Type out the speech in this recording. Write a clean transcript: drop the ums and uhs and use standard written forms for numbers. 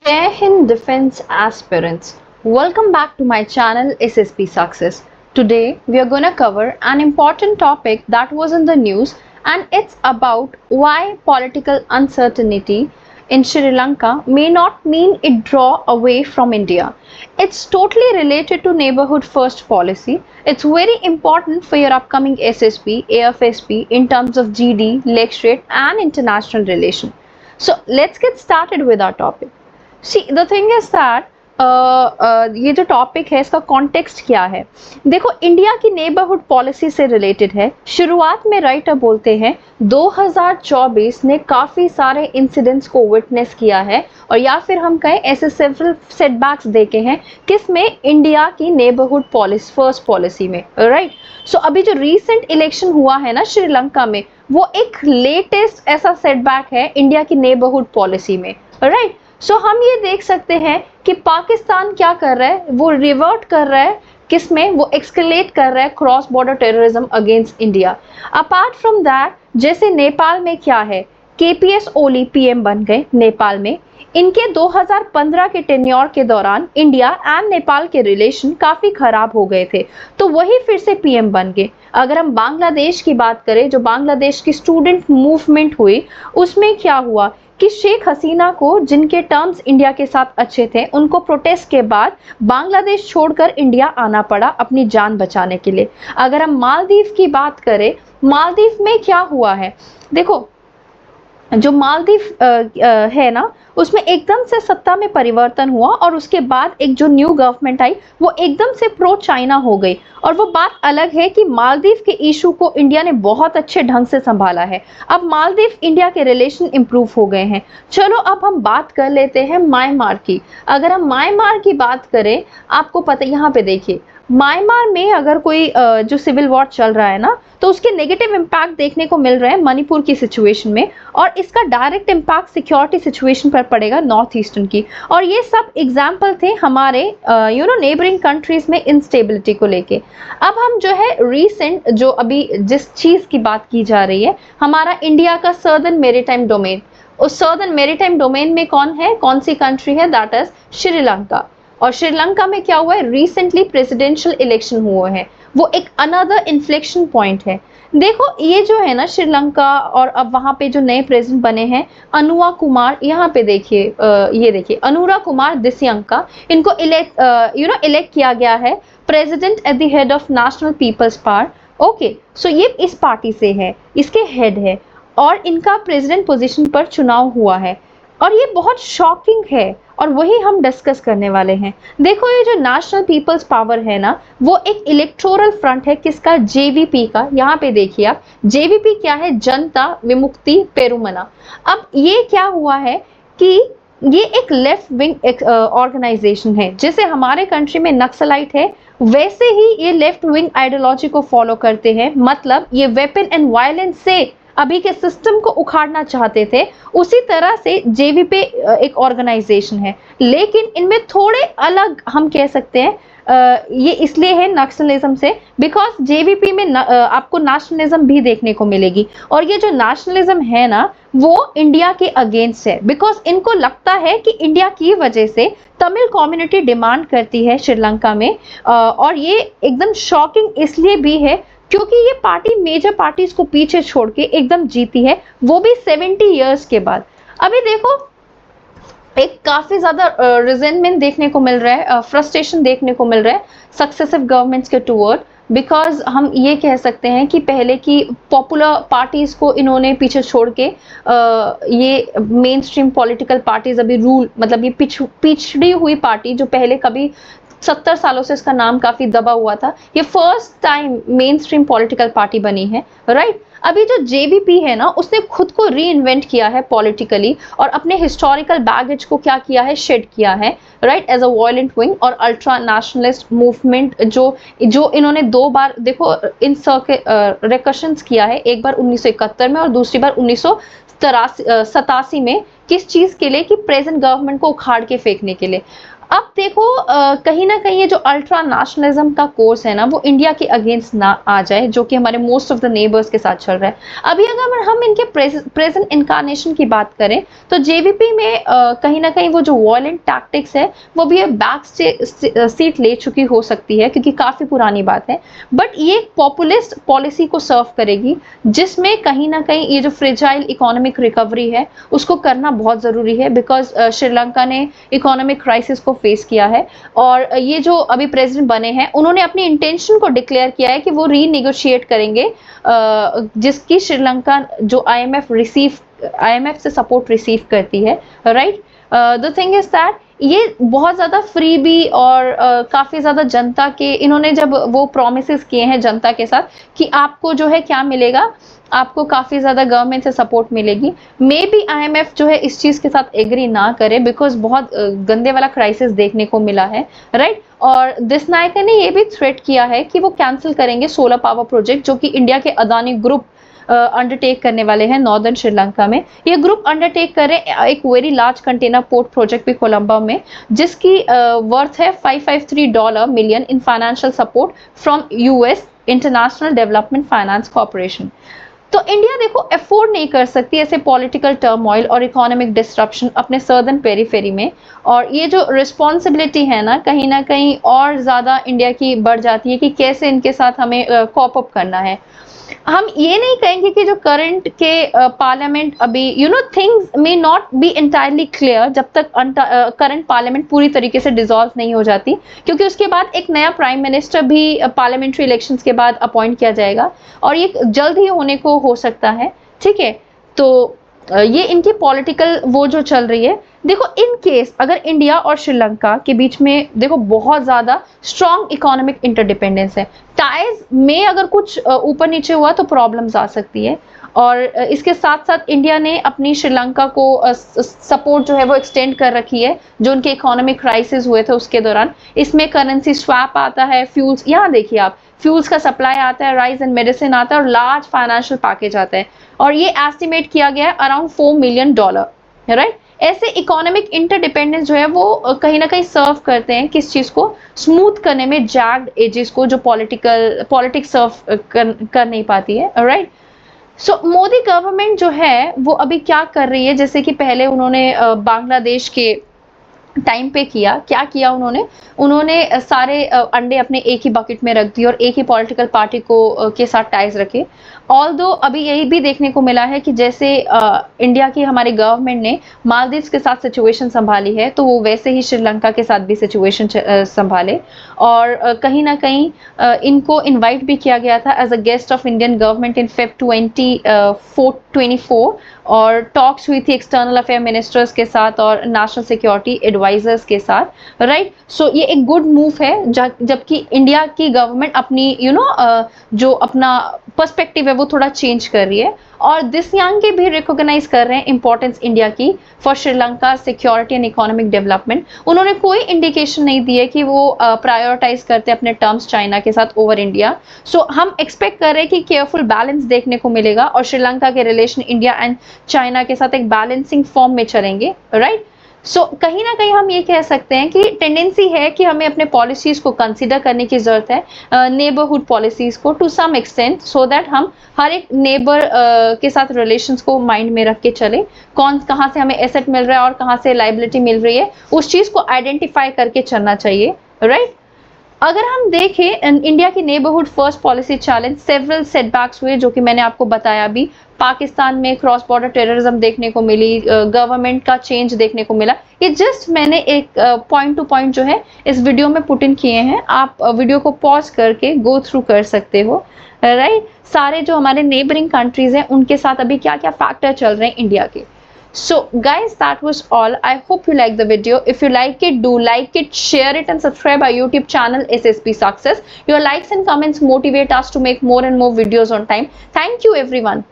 Jai Hind Defense Aspirants. Welcome back to my channel SSP Success. Today we are going to cover an important topic that was in the news, and it's about why political uncertainty in Sri Lanka may not mean it draw away from India. It's totally related to neighborhood first policy. It's very important for your upcoming SSP, AFSP in terms of GD, lecturate and international relation. So let's get started with our topic. See the thing is that ये जो topic है इसका context क्या है। देखो, India की neighbourhood policy से related है। शुरुआत में राइटर बोलते हैं 2024 ने काफी सारे इंसिडेंट्स को विटनेस किया है, और या फिर हम कहें ऐसे सेवरल सेटबैक्स देखे हैं किसमें, इंडिया की नेबरहुड पॉलिसी फर्स्ट पॉलिसी में, राइट। सो अभी जो रीसेंट इलेक्शन हुआ है ना श्रीलंका में, वो एक लेटेस्ट ऐसा सेटबैक है इंडिया की नेबरहुड पॉलिसी में, राइट। सो हम ये देख सकते हैं कि पाकिस्तान क्या कर रहा है, वो रिवर्ट कर रहा है किसमें, वो एक्सकेलेट कर रहा है cross border terrorism against India. Apart from that, जैसे नेपाल में क्या है, केपीएस ओली पीएम बन गए नेपाल में। इनके 2015 के टेन्योर के दौरान इंडिया एंड नेपाल के रिलेशन काफी खराब हो गए थे, तो वही फिर से पीएम बन गए। अगर हम बांग्लादेश की बात करें, जो बांग्लादेश की स्टूडेंट मूवमेंट हुई, उसमें क्या हुआ कि शेख हसीना को, जिनके टर्म्स इंडिया के साथ अच्छे थे, उनको प्रोटेस्ट के बाद बांग्लादेश छोड़कर इंडिया आना पड़ा अपनी जान बचाने के लिए। अगर हम मालदीव की बात करें, मालदीव में क्या हुआ है, देखो जो मालदीव है ना, उसमें एकदम से सत्ता में परिवर्तन हुआ और उसके बाद एक जो न्यू गवर्नमेंट आई वो एकदम से प्रो चाइना हो गई। और वो बात अलग है कि मालदीव के इशू को इंडिया ने बहुत अच्छे ढंग से संभाला है। अब मालदीव इंडिया के रिलेशन इंप्रूव हो गए हैं। चलो अब हम बात कर लेते हैं म्यांमार की। अगर हम म्यांमार की बात करें, आपको पता, यहाँ पे देखिए म्यांमार में अगर कोई जो सिविल वॉर चल रहा है ना, तो उसके नेगेटिव इम्पैक्ट देखने को मिल रहे हैं मणिपुर की सिचुएशन में, और इसका डायरेक्ट इम्पैक्ट सिक्योरिटी सिचुएशन पर पड़ेगा नॉर्थ ईस्टर्न की। और ये सब एग्जाम्पल थे हमारे नेबरिंग कंट्रीज में इंस्टेबिलिटी को लेके। अब हम जो है रीसेंट, जो अभी जिस चीज की बात की जा रही है, हमारा इंडिया का सर्दर्न मेरीटाइम डोमेन, उस सर्दर्न मेरीटाइम डोमेन में कौन है, कौन सी कंट्री है, दैट इज श्रीलंका। और श्रीलंका में क्या हुआ है, रिसेंटली प्रेसिडेंशियल इलेक्शन हुए हैं, वो एक अनदर इन्फ्लेक्शन पॉइंट है। देखो ये जो है ना श्रीलंका, और अब वहां पे जो नए प्रेसिडेंट बने हैं अनुरा कुमार, यहाँ पे देखिए, ये देखिए अनुरा कुमार दिस्यंका, इनको इलेक्ट किया गया है president at the head of National People's Party. Okay, so ये इस पार्टी से है, इसके हेड है, और इनका प्रेसिडेंट पोजीशन पर चुनाव हुआ है, और ये बहुत शॉकिंग है, और वही हम डिस्कस करने वाले हैं। देखो ये जो नेशनल पीपल्स पावर है ना, वो एक इलेक्टोरल फ्रंट है किसका, जेवीपी का। यहाँ पे देखिए आप, जेवीपी क्या है, जनता विमुक्ति पेरुमना। अब ये क्या हुआ है कि ये एक लेफ्ट विंग ऑर्गेनाइजेशन है, जैसे हमारे कंट्री में नक्सलाइट है, वैसे ही ये लेफ्ट विंग आइडियोलॉजी को फॉलो करते हैं। मतलब ये वेपन एंड वायलेंस से अभी के सिस्टम को उखाड़ना चाहते थे। उसी तरह से जेवीपी एक ऑर्गेनाइजेशन है, लेकिन इनमें थोड़े अलग हम कह सकते हैं। ये इसलिए है नक्सलिज्म से, बिकॉज जेवीपी में आपको नेशनलिज्म भी देखने को मिलेगी, और ये जो नेशनलिज्म है ना, वो इंडिया के अगेंस्ट है, बिकॉज इनको लगता है कि इंडिया की वजह से तमिल कम्युनिटी डिमांड करती है श्रीलंका में। और ये एकदम शॉकिंग इसलिए भी है क्योंकि ये पार्टी मेजर पार्टीज को पीछे छोड़ के एकदम जीती है, वो भी 70 इयर्स के बाद। अभी देखो एक काफी ज्यादा रिजेंटमेंट देखने को मिल रहा है, फ्रस्ट्रेशन देखने को मिल रहा है सक्सेसिव गवर्नमेंट्स के टुवर्ड, बिकॉज हम ये कह सकते हैं कि पहले की पॉपुलर पार्टीज को इन्होंने पीछे छोड़ के ये मेन स्ट्रीम पॉलिटिकल पार्टीज अभी रूल, मतलब ये पिछड़ी हुई पार्टी जो पहले कभी 70 सालों से इसका नाम काफी दबा हुआ था, ये first time main stream political party बनी है, राइट। अभी जो जेवीपी है ना, उसने खुद को री इन्वेंट किया है पॉलिटिकली, और अपने हिस्टोरिकल बैगेज को क्या किया है, शेड किया है, right, as a violent wing और अल्ट्रा नेशनलिस्ट मूवमेंट। जो इन्होंने दो बार देखो इन रिकशंस किया है, एक बार 1971 में और दूसरी बार 1987 में, किस चीज के लिए, कि प्रेजेंट गवर्नमेंट को उखाड़ के फेंकने के लिए। अब देखो कहीं ना कहीं ये जो अल्ट्रा नेशनलिज्म का कोर्स है ना, वो इंडिया के अगेंस्ट ना आ जाए, जो कि हमारे मोस्ट ऑफ द नेबर्स के साथ चल रहा है। अभी अगर हम इनके प्रेजेंट इनकारनेशन की बात करें तो जेवीपी में कहीं ना कहीं वो जो वायलेंट टैक्टिक्स है वो भी बैक सीट ले चुकी हो सकती है, क्योंकि काफी पुरानी बात है। बट ये पॉपुलिस्ट पॉलिसी को सर्व करेगी, जिसमें कहीं ना कहीं ये जो फ्रेजाइल इकोनॉमिक रिकवरी है उसको करना बहुत जरूरी है, बिकॉज श्रीलंका ने इकोनॉमिक क्राइसिस को फेस किया है। और ये जो अभी प्रेसिडेंट बने हैं उन्होंने अपनी इंटेंशन को डिक्लेयर किया है कि वो रीनेगोशिएट करेंगे, जिसकी श्रीलंका जो आईएमएफ से सपोर्ट रिसीव करती है, right. The thing is that ये बहुत ज्यादा फ्री भी और काफी ज्यादा जनता के, इन्होंने जब वो प्रोमिसेस किए हैं जनता के साथ कि आपको जो है क्या मिलेगा, आपको काफी ज्यादा गवर्नमेंट से सपोर्ट मिलेगी। मे बी आईएमएफ जो है इस चीज के साथ एग्री ना करे, बिकॉज बहुत गंदे वाला क्राइसिस देखने को मिला है, राइट। और दिसनायक ने ये भी थ्रेट किया है कि वो कैंसिल करेंगे सोलर पावर प्रोजेक्ट जो कि इंडिया के अदानी ग्रुप अंडरटेक करने वाले हैं नॉर्दर्न श्रीलंका में। ये ग्रुप अंडरटेक करे एक very large container port project भी कोलंबो में, जिसकी वर्थ है $553 million in financial support from US international development finance corporation. तो इंडिया देखो अफोर्ड नहीं कर सकती ऐसे पॉलिटिकल टर्मोइल और इकोनॉमिक डिस्ट्रप्शन अपने सर्दर्न पेरीफेरी में। और ये जो रिस्पॉन्सिबिलिटी है ना कहीं और ज्यादा इंडिया की बढ़ जाती है कि कैसे इनके साथ हमें कॉप अप करना है। हम ये नहीं कहेंगे कि जो करंट के पार्लियामेंट अभी things may not be entirely clear जब तक करंट पार्लियामेंट पूरी तरीके से डिसॉल्व नहीं हो जाती, क्योंकि उसके बाद एक नया प्राइम मिनिस्टर भी पार्लियामेंट्री इलेक्शंस के बाद अपॉइंट किया जाएगा और ये जल्द ही होने को हो सकता है, ठीक है। तो ये इनकी पॉलिटिकल वो जो चल रही है। देखो इन केस अगर इंडिया और श्रीलंका के बीच में देखो बहुत ज्यादा स्ट्रॉन्ग इकोनॉमिक इंटरडिपेंडेंस है, टाइज में अगर कुछ ऊपर नीचे हुआ तो प्रॉब्लम्स आ सकती है। और इसके साथ साथ इंडिया ने अपनी श्रीलंका को सपोर्ट जो है वो एक्सटेंड कर रखी है, जो उनके इकोनॉमिक क्राइसिस हुए थे उसके दौरान। इसमें करेंसी स्वैप आता है, फ्यूल्स, यहाँ देखिए आप, फ्यूल्स का सप्लाई आता है, राइस एंड मेडिसिन आता है और लार्ज फाइनेंशियल पैकेज आता है। और ये एस्टिमेट किया गया है अराउंड $4 मिलियन, राइट। ऐसे इकोनॉमिक इंटरडिपेंडेंस जो है वो कहीं ना कहीं सर्व करते हैं किस चीज को स्मूथ करने में, जैग्ड एजेस को जो पॉलिटिक्स सर्व कर नहीं पाती है, राइट। सो मोदी गवर्नमेंट जो है वो अभी क्या कर रही है, जैसे कि पहले उन्होंने बांग्लादेश के टाइम पे क्या किया उन्होंने सारे अंडे अपने एक ही बकेट में रख दिए और एक ही पॉलिटिकल पार्टी को के साथ टाइज रखे। ऑल्दो अभी यही भी देखने को मिला है कि जैसे इंडिया की हमारे गवर्नमेंट ने मालदीव्स के साथ सिचुएशन संभाली है, तो वो वैसे ही श्रीलंका के साथ भी सिचुएशन संभाले। और कहीं ना कहीं इनको इनवाइट भी किया गया था as a guest of Indian government in Feb 2024, और टॉक्स हुई थी एक्सटर्नल अफेयर मिनिस्टर्स के साथ और नेशनल सिक्योरिटी एडवाइजर्स के साथ, राइट। सो ये एक गुड मूव है, जबकि इंडिया की गवर्नमेंट अपनी जो अपना पर्सपेक्टिव है वो थोड़ा चेंज कर रही है। और दिसयांग के भी रिकॉग्नाइज कर रहे हैं इंपॉर्टेंस इंडिया की for Sri Lanka security and economic development. उन्होंने कोई इंडिकेशन नहीं दी है कि वो प्रायोरिटाइज करते अपने टर्म्स चाइना के साथ ओवर इंडिया। सो हम एक्सपेक्ट कर रहे हैं कि केयरफुल बैलेंस देखने को मिलेगा और श्रीलंका के रिलेशन इंडिया एंड चाइना के साथ एक बैलेंसिंग फॉर्म में चलेंगे, राइट। सो कहीं ना कहीं हम ये कह सकते हैं कि टेंडेंसी है कि हमें अपने पॉलिसीज को कंसीडर करने की जरूरत है, नेबरहुड पॉलिसीज को to some extent, so that हम हर एक नेबर के साथ रिलेशंस को माइंड में रख के चले, कौन कहाँ से हमें एसेट मिल रहा है और कहाँ से लाइबिलिटी मिल रही है, उस चीज को आइडेंटिफाई करके चलना चाहिए, राइट। अगर हम देखें इंडिया की neighbourhood first policy challenge several setbacks हुए, जो कि मैंने आपको बताया भी। पाकिस्तान में क्रॉस बॉर्डर टेररिज्म देखने को मिली, गवर्नमेंट का चेंज देखने को मिला। ये जस्ट मैंने एक पॉइंट टू पॉइंट जो है इस वीडियो में पुट इन किए हैं, आप वीडियो को पॉज करके गो थ्रू कर सकते हो, राइट। सारे जो हमारे नेबरिंग कंट्रीज हैं उनके साथ अभी क्या क्या फैक्टर चल रहे हैं इंडिया के। So guys, that was all. I hope you liked the video. If you like it, do like it, share it and subscribe our YouTube channel SSP Success. Your likes and comments motivate us to make more and more videos on time. Thank you everyone.